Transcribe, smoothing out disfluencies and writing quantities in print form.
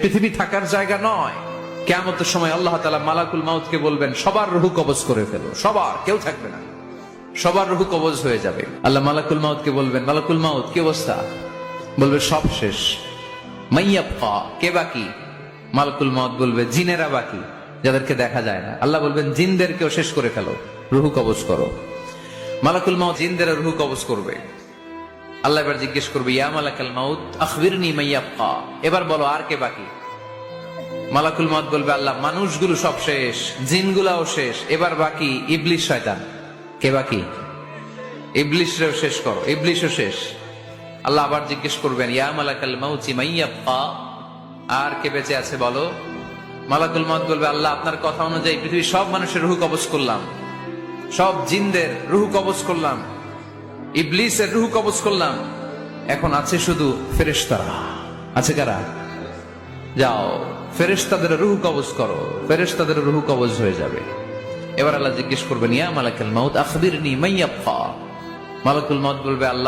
পৃথিবী থাকার জায়গা নয়। কিয়ামতের সময় আল্লাহ তাআলা মালাকুল মাউতকে বলবেন, সবার রূহ কবজ করে ফেলো, সবার, কেউ থাকবে না, সবার রূহ কবজ হয়ে যাবে। আল্লাহ মালাকুল মাউতকে বলবেন, মালাকুল মাউত কি অবস্থা? বলবে সব শেষ। মাইয়াবকা, কে বাকি? মালাকুল মাউত বলবে জিনেরা বাকি, যাদেরকে দেখা যায় না। আল্লাহ বলবেন জিনদেরকেও শেষ করে ফেলো, রূহ কবজ করো। মালাকুল মাউত জিনদের রূহ কবজ করবে। আল্লাহ এবার জিজ্ঞেস করবে, ইয়া মালাকাল মাউত আখবিরনি মাইয়াবকা, এবার বলো আর কে বাকি? মালাকুল মাউত বলবে, আল্লাহ মানুষগুলো সব শেষ, জিনগুলাও শেষ, এবার বাকি ইবলিস শয়তান। কে বাকি? ইবলিসরেও শেষ করো, ইবলিসও শেষ। আল্লাহ আবার জিজ্ঞেস করবেন, ইয়া মালাকাল মাউতি মাইয়াবকা, আর কে বেঁচে আছে বলো? মালাকুল মাউত বলবে, আল্লাহ আপনার কথা অনুযায়ী পৃথিবীর সব মানুষের রূহ কবজ করলাম, সব জিনদের রূহ কবজ করলাম, ইবলিসের রূহ কবজ করলাম, এখন আছে শুধু ফেরেশতারা। আছে কারা? যাও ফেরেশতাদের রূহ কবজ করো, ফেরেশতাদের রূহ কবজ হয়ে যাবে। এবার আল্লাহ জিজ্ঞেস করবেন, ইয়া মালাকাল মাউত আখবিরনি মাইয়াবকা। মালাকুল মাউত বলবে, আল্লাহ